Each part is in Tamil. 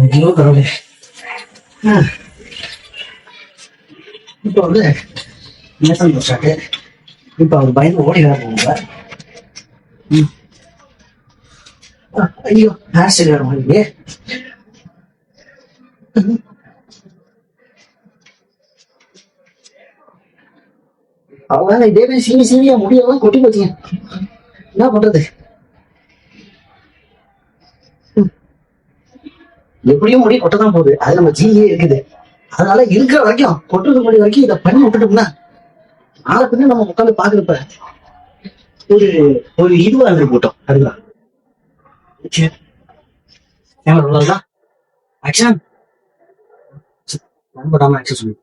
ஐயோ கடவுளே. இப்ப வந்து நேசன் தோஷாக்கு இப்ப அவர் பயந்து ஓடிதான் போங்க. ஐயோ ஹேர் ஸ்டைல் வேற மாதிரி. அவங்க இதே மாதிரி சீனி சீனியா முடியெல்லாம் கொட்டி போச்சுங்க. என்ன பண்றது? எப்படியும் முடி கொட்டதான் போகுது. அது நம்ம ஜீனியே இருக்குது. அதனால இருக்கிற வரைக்கும் கொட்டுறது முடி வரைக்கும் இதை பண்ணி விட்டுட்டோம்னா நாளை பின்ன நம்ம உட்காந்து பாக்குறப்ப ஒரு ஒரு இதுவா இருந்து போட்டோம். அதுதான் அவ்வளவுதான் ஆக்ஷன் நண்படாம ஆக்ஷன் சொல்லி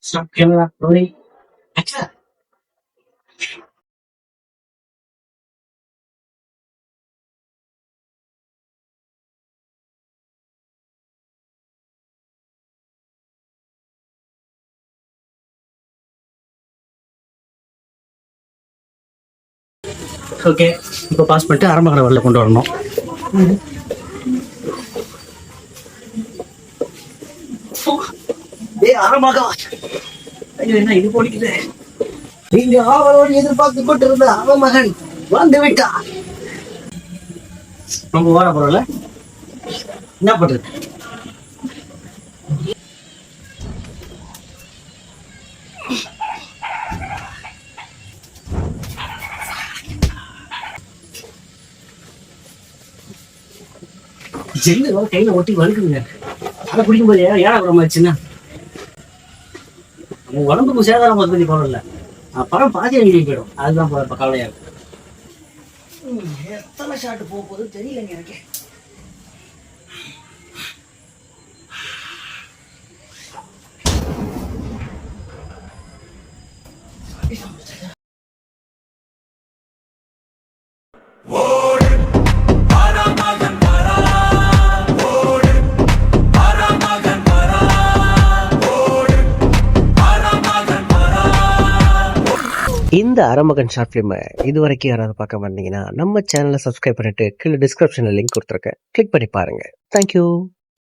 Stop camera rolling. Action. Okay, இப்போ பாஸ் பண்ணிட்டு ஆரம்பகர வரல கொண்டு வரணும். ஆரம்பகம் ஐயோ என்ன இது போலிக்குது. நீங்க ஆவலோடு எதிர்பார்த்து கொண்டிருந்த அவன் மகன் வந்து விட்டான். நம்ம வர போறோம்ல, என்ன பண்றது? ஜெல்லு கையில ஒட்டி வலுக்குதுங்க. அதை பிடிக்கும் போது ஏழாபுரமாச்சுன்னா நம்ம உடம்புக்கு சேதாரம் பத்தி போறோம்ல, படம் பாதி அங்கே போயிடும். அதுதான் இப்ப கவலையா இருக்கு. எத்தனை ஷாட்டு போக போது தெரியலங்க எனக்கு. இந்த அரமகன் ஷார்ட் ஃபிலிமை இது வரைக்கும் யாராவது பார்க்க வந்தீங்கன்னா நம்ம சேனலை சப்ஸ்கிரைப் பண்ணிட்டு கீழே டிஸ்கிரிப்ஷனில் லிங்க் கொடுத்துருக்கேன், கிளிக் பண்ணி பாருங்க. தேங்க்யூ.